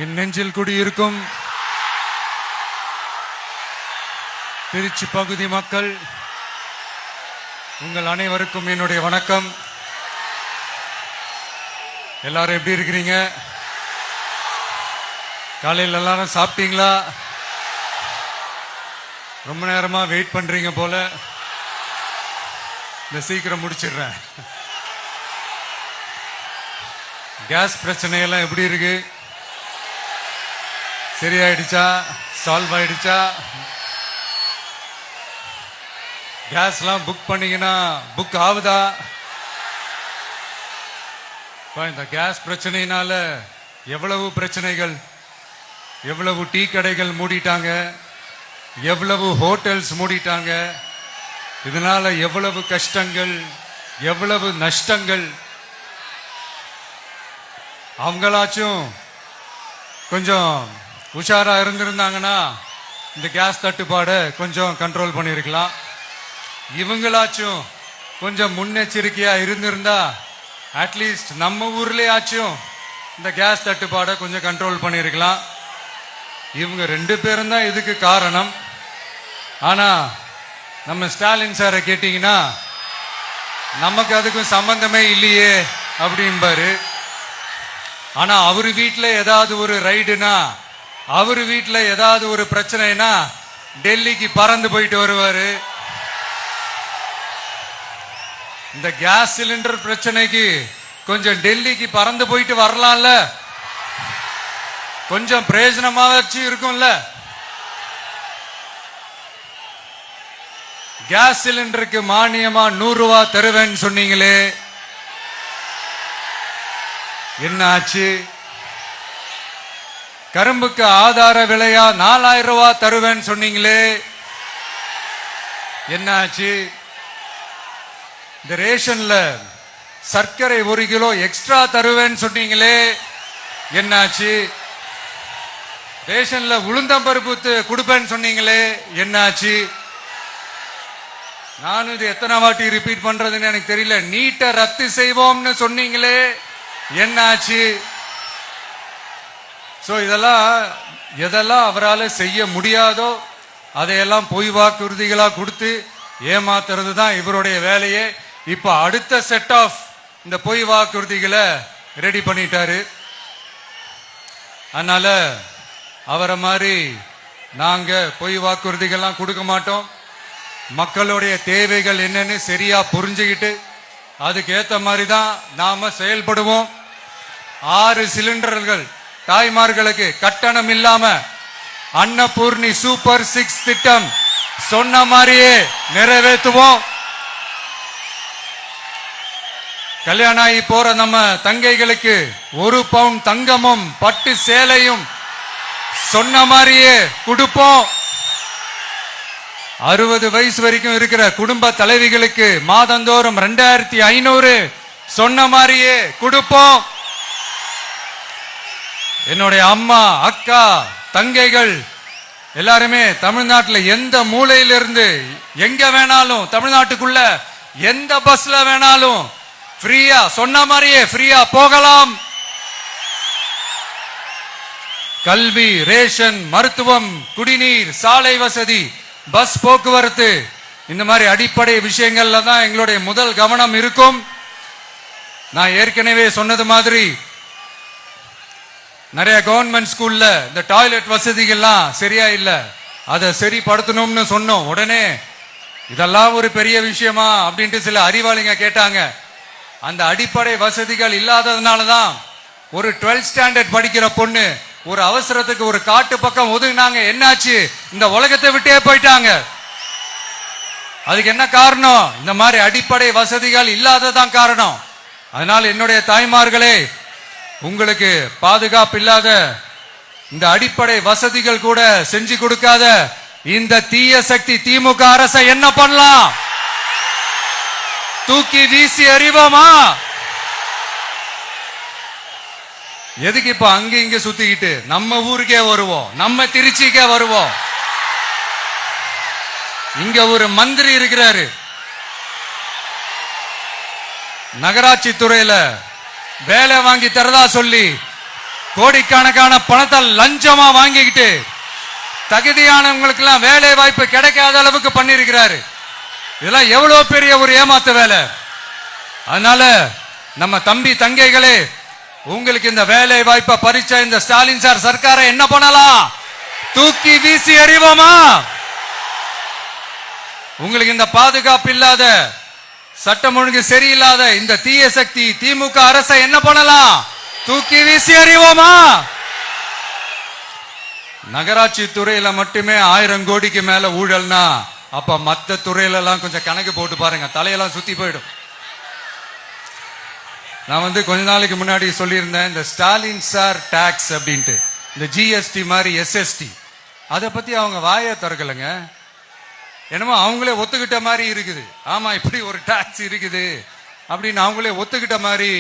என் நெஞ்சில் குடியிருக்கும் திருச்சி பகுதி மக்கள் உங்கள் அனைவருக்கும் என்னுடைய வணக்கம். எல்லாரும் எப்படி இருக்கிறீங்க? காலையில் எல்லாரும் சாப்பிட்டீங்களா? ரொம்ப நேரமா வெயிட் பண்றீங்க போல. இந்த சீக்கிரம் முடிச்சிடுறேன். கேஸ் பிரச்சனையெல்லாம் எப்படி இருக்கு? சரியாயிடுச்சா? சால்வ் ஆயிடுச்சா? கேஸ்லாம் புக் பண்ணீங்கன்னா புக் ஆகுதா? இந்த கேஸ் பிரச்சனையினால எவ்வளவு பிரச்சனைகள், எவ்வளவு டீ கடைகள் மூடிட்டாங்க, எவ்வளவு ஹோட்டல்ஸ் மூடிட்டாங்க. இதனால எவ்வளவு கஷ்டங்கள், எவ்வளவு நஷ்டங்கள். அவங்களாச்சும் கொஞ்சம் உஷாரா இருந்திருந்தாங்கன்னா இந்த கேஸ் தட்டுப்பாடை கொஞ்சம் கண்ட்ரோல் பண்ணிருக்கலாம். இவங்களாச்சும் கொஞ்சம் முன்னெச்சரிக்கையா இருந்திருந்தா அட்லீஸ்ட் நம்ம ஊர்லயாச்சும் இந்த கேஸ் தட்டுப்பாடை கொஞ்சம் கண்ட்ரோல் பண்ணிருக்கலாம். இவங்க ரெண்டு பேரும் தான் இதுக்கு காரணம். ஆனா நம்ம ஸ்டாலின் சாரை கேட்டீங்கன்னா நமக்கு அதுக்கும் சம்பந்தமே இல்லையே அப்படின்பாரு. ஆனா அவரு வீட்டுல ஏதாவது ஒரு ரைடுனா, அவரு வீட்டுல ஏதாவது ஒரு பிரச்சனைனா டெல்லிக்கு பறந்து போயிட்டு வருவாரு. இந்த கேஸ் சிலிண்டர் பிரச்சனைக்கு கொஞ்சம் டெல்லிக்கு பறந்து போயிட்டு வரலாம்ல, கொஞ்சம் பிரயோஜனமா வச்சு இருக்கும்ல. கேஸ் சிலிண்டருக்கு மானியமா 100 ரூபாய் தருவேன்னு சொன்னீங்களே, என்ன ஆச்சு? கரும்புக்கு ஆதார விலையா 4000 ரூபாய் தருவேன்னு சொன்னீங்களே, என்ன ஆச்சு? இந்த ரேஷன்ல சர்க்கரை 1 கிலோ எக்ஸ்ட்ரா தருவேன்னு சொன்னீங்களே, என்னாச்சு? ரேஷன்ல உளுந்தம்பருப்பு கொடுப்பேன்னு சொன்னீங்களே, என்னாச்சு? நானும் இது எத்தனை வாட்டி ரிப்பீட் பண்றதுன்னு எனக்கு தெரியல. நீட்டை ரத்து செய்வோம்னு சொன்னீங்களே, என்னாச்சு? சோ எதெல்லாம் அவரால் செய்ய முடியாதோ அதையெல்லாம் பொய் வாக்குறுதிகளா கொடுத்து ஏமாத்துறது தான் இவருடைய வேலையே. இப்ப அடுத்த செட் ஆஃப் இந்த பொய் வாக்குறுதிகளை ரெடி பண்ணிட்டாரு. அதனால அவரை மாதிரி நாங்க பொய் வாக்குறுதிகள்லாம் கொடுக்க மாட்டோம். மக்களுடைய தேவைகள் என்னன்னு சரியா புரிஞ்சுக்கிட்டு அதுக்கேற்ற மாதிரி தான் நாம செயல்படுவோம். 6 சிலிண்டர்கள் தாய்மார்களுக்கு கட்டணம் இல்லாம அன்னபூர்ணி சூப்பர் 6 திட்டம் சொன்ன மாதிரியே நிறைவேற்றுவோம். கல்யாணம் ஆகி போற நம்ம தங்கைகளுக்கு 1 பவுன் தங்கமும் பட்டு சேலையும் சொன்ன மாதிரியே கொடுப்போம். 60 வயசு வரைக்கும் இருக்கிற குடும்ப தலைவிகளுக்கு மாதந்தோறும் 2500 சொன்ன மாதிரியே கொடுப்போம். என்னுடைய அம்மா, அக்கா, தங்கைகள் எல்லாருமே தமிழ்நாட்டில் எந்த மூலையிலிருந்து எங்க வேணாலும், தமிழ்நாட்டுக்குள்ள எந்த பஸ்ல வேணாலும் ஃப்ரீயா சொன்ன மாதிரியே ஃப்ரீயா போகலாம். கல்வி, ரேஷன், மருத்துவம், குடிநீர், சாலை வசதி, பஸ் போக்குவரத்து, இந்த மாதிரி அடிப்படை விஷயங்கள்ல தான் எங்களுடைய முதல் கவனம் இருக்கும். நான் ஏற்கனவே சொன்னது மாதிரி நிறைய கவர்மெண்ட் ஸ்கூல்ல இந்த டாய்லெட் வசதிகள்லாம் சரியா இல்ல, அதை சரிப்படுத்தணும்னு சொன்னோம். உடனே இதெல்லாம் ஒரு பெரிய விஷயமா அப்படின்ட்டு சில அறிவாளிங்க கேட்டாங்க. அந்த அடிப்படை வசதிகள் இல்லாததுனாலதான் ஒரு 12th ஸ்டாண்டர்ட் படிக்கிற பொண்ணு ஒரு அவசரத்துக்கு ஒரு காட்டு பக்கம் ஒதுங்கினாங்க. என்னாச்சு? இந்த உலகத்தை விட்டே போயிட்டாங்க. அதுக்கு என்ன காரணம்? இந்த மாதிரி அடிப்படை வசதிகள் இல்லாததான் காரணம். அதனால என்னுடைய தாய்மார்களே, உங்களுக்கு பாதுகாப்பு இல்லாத இந்த அடிப்படை வசதிகள் கூட செஞ்சு கொடுக்காத இந்த தீய சக்தி திமுக அரசை என்ன பண்ணலாம்? தூக்கி வீசி அறிவோமா? எதுக்கு இப்ப அங்க இங்க சுத்திக்கிட்டு நம்ம ஊருக்கே வருவோம், நம்ம திருச்சிக்கே வருவோம். இங்க ஒரு மந்திரி இருக்கிறாரு, நகராட்சி துறையில வேலை வாங்கி தரதா சொல்லி கோடிக்கணக்கான பணத்தை லஞ்சமா வாங்கிக்கிட்டு தகுதியானவங்களுக்கு எல்லாம் வேலை வாய்ப்பு கிடைக்காத அளவுக்கு பண்ணிருக்கிறாரு. இதெல்லாம் எவ்வளவு பெரிய ஒரு ஏமாத்து வேலை. அதனால நம்ம தம்பி தங்கைகளே, உங்களுக்கு இந்த வேலை வாய்ப்பை பறிச்ச இந்த ஸ்டாலின் சார் சர்க்காரை என்ன பண்ணலாம்? தூக்கி வீசி எறிவோமா? உங்களுக்கு இந்த பாதுகாப்பு இல்லாத, சட்டம் ஒழுங்கு சரியில்லாத இந்த தீய சக்தி திமுக அரசை என்ன பண்ணலாம்? தூக்கி வீசி எறிவோமா? நகராட்சி துறையில மட்டுமே 1000 கோடிக்கு மேல ஊழல்னா அப்ப மத்த துறையில எல்லாம் கொஞ்சம் கணக்கு போட்டு பாருங்க, தலையெல்லாம் சுத்தி போயிடும். நான் கொஞ்ச நாளைக்கு முன்னாடி சொல்லியிருந்தேன், இந்த ஸ்டாலின் சார் டாக்ஸ் அப்படின்ட்டு, இந்த ஜிஎஸ்டி மாதிரி எஸ்எஸ்டி, அதை பத்தி அவங்க வாயை திறக்கலைங்க. என்னமோ அவங்களே ஒத்துக்கிட்ட மாதிரி இருக்குது. ஆமா, இப்படி ஒரு டாக்ஸ் இருக்குது அப்படின்னு அவங்களே ஒத்துக்கிட்ட மாதிரி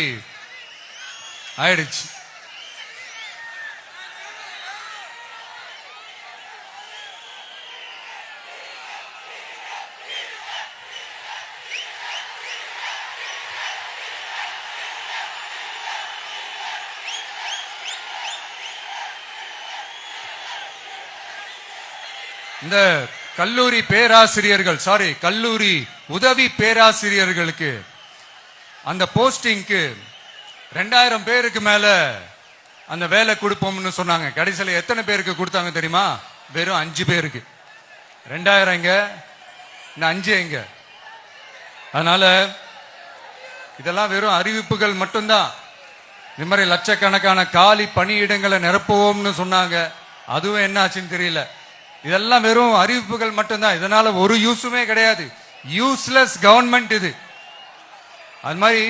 ஆயிடுச்சு. இந்த கல்லூரி பேராசிரியர்கள், கல்லூரி உதவி பேராசிரியர்களுக்கு அந்த போஸ்டிங்க்கு 2000 பேருக்கு மேல அந்த வேலை கொடுப்போம்னு சொன்னாங்க. கடைசியில் எத்தனை பேருக்கு கொடுத்தாங்க தெரியுமா? வெறும் 5 பேருக்கு. 2000 எங்க, 5 எங்க? அதனால இதெல்லாம் வெறும் அறிவிப்புகள் மட்டும்தான். இந்த மாதிரி லட்சக்கணக்கான காலி பணியிடங்களை நிரப்புவோம்னு சொன்னாங்க, அதுவும் என்ன ஆச்சுன்னு தெரியல. இதெல்லாம் வெறும் அறிவிப்புகள் மட்டும்தான். இதனால ஒரு யூஸுமே கிடையாது. யூஸ்லெஸ் கவர்மெண்ட் இது. அது மாதிரி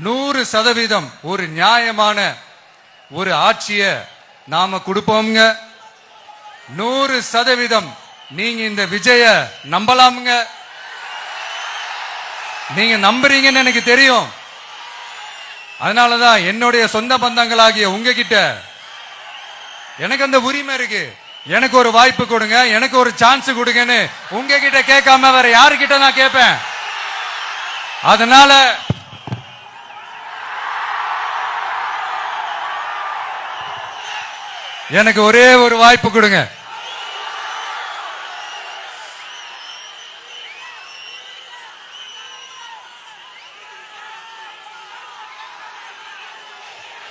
100% ஒரு நியாயமான ஒரு ஆட்சியை நாம கொடுப்போம்ங்க. 100% நீங்க இந்த விஜய நம்பலாமுங்க. நீங்க நம்புறீங்கன்னு எனக்கு தெரியும். அதனாலதான் என்னுடைய சொந்த பந்தங்களாகிய உங்ககிட்ட எனக்கு அந்த உரிமை இருக்கு. எனக்கு ஒரு வாய்ப்பு கொடுங்க, எனக்கு ஒரு சான்ஸ் கொடுங்கன்னு உங்ககிட்ட கேட்காம வேற யாருக்கிட்ட நான் கேட்பேன்? அதனால எனக்கு ஒரே ஒரு வாய்ப்பு கொடுங்க.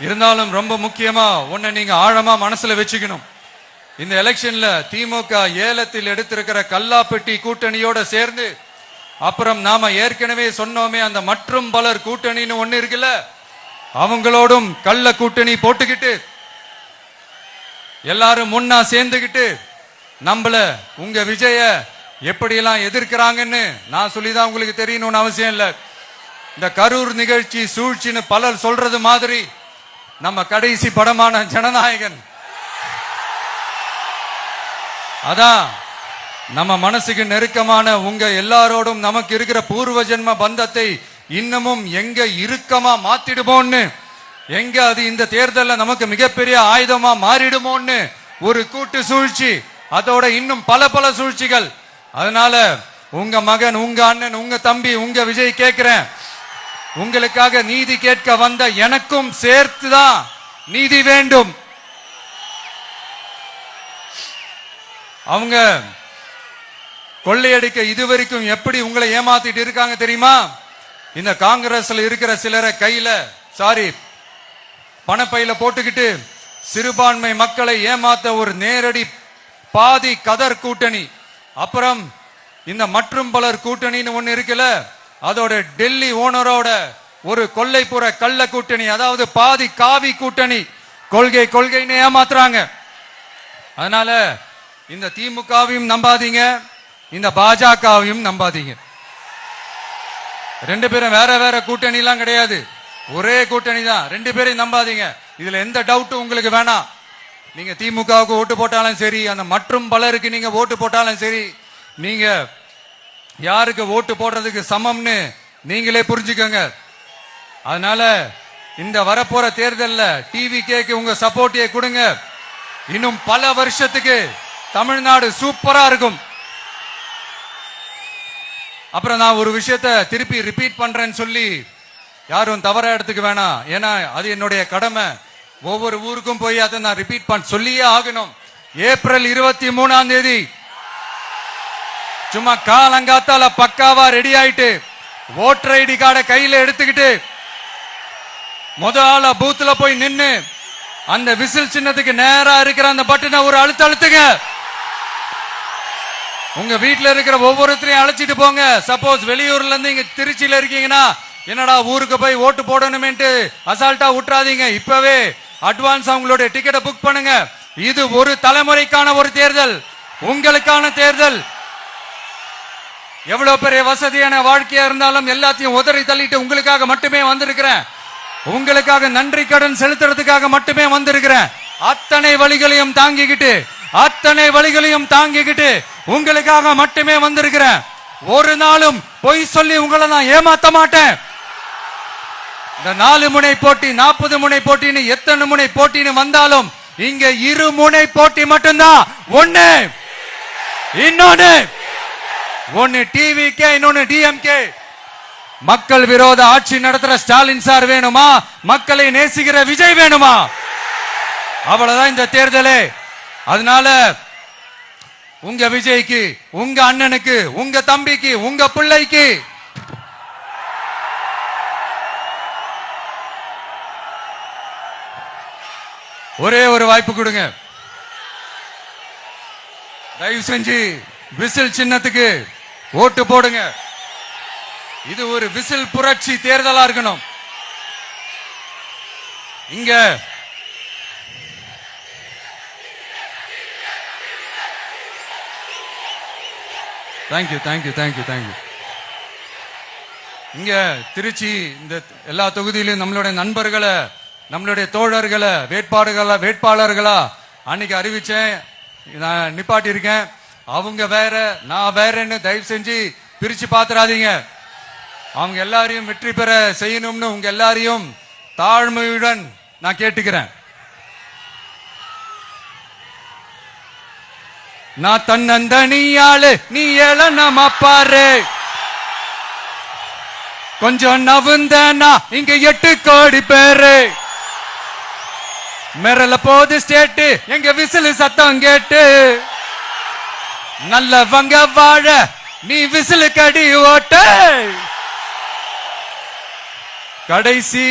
இருந்தாலும் ரொம்ப முக்கியமா ஒன்ன நீங்க ஆழமா மனசுல வச்சுக்கணும். இந்த எலெக்ஷன்ல திமுக ஏலத்தில் எடுத்திருக்கிற கல்லாப்பெட்டி கூட்டணியோட சேர்ந்து, அப்புறம் நாம ஏற்கனவே சொன்னோமே அந்த மற்றும் பலர் கூட்டணின்னு ஒண்ணு இருக்குல்ல, அவங்களோடும் கள்ள கூட்டணி போட்டுக்கிட்டு எல்லாரும் முன்னா சேர்ந்துகிட்டு நம்மள உங்க விஜய எப்படியெல்லாம் எதிர்க்கிறாங்கன்னு நான் சொல்லிதான் உங்களுக்கு தெரியணும்னு அவசியம் இல்ல. இந்த கரூர் நிகழ்ச்சி சூழ்ச்சின்னு பலர் சொல்றது மாதிரி நம்ம கடைசி படமான ஜனநாயகன், அதான் நம்ம மனசுக்கு நெருக்கமான உங்க எல்லாரோடும் நமக்கு இருக்கிற பூர்வ ஜென்ம பந்தத்தை இன்னமும் எங்க இறுக்கமா மாத்திடுமோன்னு, எங்க அது இந்த தேர்தல்ல நமக்கு மிகப்பெரிய ஆயுதமா மாறிடுமோன்னு ஒரு கூட்டு சூழ்ச்சி, அதோட இன்னும் பல பல சூழ்ச்சிகள். அதனால உங்க மகன், உங்க அண்ணன், உங்க தம்பி, உங்க விஜய் கேட்கிறேன், உங்களுக்காக நீதி கேட்க வந்த எனக்கும் சேர்த்துதான் நீதி வேண்டும். அவங்க கொள்ளையடிக்க இதுவரைக்கும் எப்படி உங்களை ஏமாத்திட்டு இருக்காங்க தெரியுமா? இந்த காங்கிரஸ்ல இருக்கிற சிலரை கையில பணப்பையில போட்டுக்கிட்டு சிறுபான்மை மக்களை ஏமாத்த ஒரு நேரடி பாதி கதர் கூட்டணி, அப்புறம் இந்த மற்றும் பலர் கூட்டணின்னு ஒண்ணு இருக்குல்ல, அதோட டெல்லி ஓனரோட ஒரு கொள்ளைப்புற கள்ள கூட்டணி, அதாவது பாதி காவி கூட்டணி. கொள்கைன்னு ஏமாத்துறாங்க. அதனால இந்த திமுகவையும் நம்பாதீங்க, இந்த பாஜகவையும் நம்பாதீங்க. 2 பேரும் வேற வேற கூட்டணி எல்லாம் கிடையாது, ஒரே கூட்டணி தான். 2 பேரையும் நம்பாதீங்க. இதுல எந்த டவுட்டும் உங்களுக்கு வேணாம். நீங்க திமுகவுக்கு ஓட்டு போட்டாலும் சரி, அந்த மற்றும் பலருக்கு நீங்க ஓட்டு போட்டாலும் சரி, நீங்க யாருக்கு ஓட்டு போடுறதுக்கு சமம்னு நீங்களே புரிஞ்சுக்கோங்க. அதனால இந்த வரப்போற தேர்தல்ல டிவிகேக்கு உங்க சப்போர்ட்டை கொடுங்க. இன்னும் பல வருஷத்துக்கு தமிழ்நாடு சூப்பரா இருக்கும். அப்புறம் நான் ஒரு விஷயத்த திருப்பி ரிப்பீட் பண்றேன்னு சொல்லி யாரும் தவறா எடுத்துக்க வேணாம். ஏன்னா அது என்னுடைய கடமை. ஒவ்வொரு ஊருக்கும் போய் அதை நான் ரிப்பீட் பண்ண சொல்லியே ஆகணும். ஏப்ரல் 23ஆம் தேதி சும்மா காலங்காத்தால பக்காவா ரெடி ஆயிட்டு ஓட்டர் ஐடி கார்டை கையில எடுத்துக்கிட்டு முதல்ல பூத்துல போய் நின்னு அந்த விசில் சின்னத்துக்கு நேரா இருக்கிற அந்த பட்டனை ஒரு அழுத்துங்க. உங்க வீட்டுல இருக்கிற ஒவ்வொருத்தரையும் அழைச்சிட்டு போங்க. சப்போஸ் வெளியூர்ல இருந்து இங்க திருச்சியில இருக்கீங்கன்னா என்னடா ஊருக்கு போய் ஓட்டு போடணுமேன்ட்டு அசால்ட்டா விட்டுறாதீங்க. இப்பவே அட்வான்ஸ் அவங்களுடைய டிக்கெட்டை புக் பண்ணுங்க. இது ஒரு தலைமுறைக்கான ஒரு தேர்தல், உங்களுக்கான தேர்தல். எவ்வளவு பெரிய வசதியான வாழ்க்கையா இருந்தாலும் எல்லாத்தையும் உதறி தள்ளிட்டு உங்களுக்காக மட்டுமே வந்திருக்கிறேன். உங்களுக்காக நன்றி கடன் செலுத்துறதுக்காக மட்டுமே வந்திருக்கிறேன். அத்தனை வழிகளையும் தாங்கிக்கிட்டு உங்களுக்காக மட்டுமே வந்திருக்கிறேன். ஒரு நாளும் பொய் சொல்லி உங்களை நான் ஏமாத்த மாட்டேன். இந்த 4 முனை போட்டி 40 முனை போட்டின்னு எத்தனை முனை போட்டின்னு வந்தாலும் இங்க 2 முனை போட்டி மட்டும்தான். ஒன்னு டிவிகே, இன்னொன்னு டிஎம்கே. மக்கள் விரோத ஆட்சி நடத்துற ஸ்டாலின் சார் வேணுமா, மக்களை நேசிக்கிற விஜய் வேணுமா? அவ்வளவுதான் இந்த தேர்தலே. அதனால உங்க விஜய்க்கு, உங்க அண்ணனுக்கு, உங்க தம்பிக்கு, உங்க பிள்ளைக்கு ஒரே ஒரு வாய்ப்பு கொடுங்க. தயவு செஞ்சு விசில் சின்னத்துக்கு ஓட்டு போடுங்க. இது ஒரு விசில் புரட்சி தேர்தலா இருக்கணும். இங்க தேங்க்யூ. இங்க திருச்சி இந்த எல்லா தொகுதியிலும் நம்மளுடைய நண்பர்களை, நம்மளுடைய தோழர்களை வேட்பாளர்களா அன்னைக்கு அறிவிச்சேன், நான் நிப்பாட்டி இருக்கேன். அவங்க வேற, நான் வேறன்னு தயவு செஞ்சு பிரிச்சு பாத்துறாதீங்க. அவங்க எல்லாரையும் வெற்றி பெற செய்யணும்னு உங்க எல்லாரையும் தாழ்மையுடன் நான் கேட்டுக்கிறேன். நான் தன்னந்தனியாளு, நீ ஏளனமா பாரு. கொஞ்சம் நவுந்தனா இங்க 8 கோடி பேரு. மிரல போது ஸ்டேட்டு எங்க விசில் சத்தம் கேட்டு. நல்லவங்க வாழ நீ விசிலு கடி ஓட்ட. கடைசி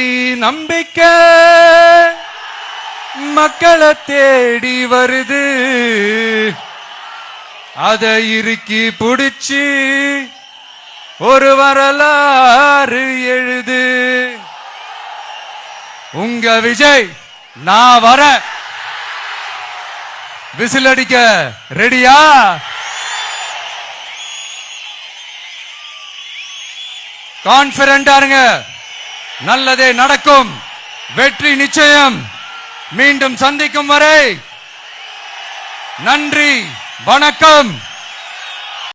நம்பிக்கை மக்களை தேடி வருது. அதை இறுக்கி புடிச்சு ஒரு வரலாறு எழுது. உங்க விஜய் நான் வர. விசில் அடிக்க ரெடியா? கான்பிடண்டா இருங்க. நல்லதே நடக்கும். வெற்றி நிச்சயம். மீண்டும் சந்திக்கும் வரை நன்றி, வணக்கம்.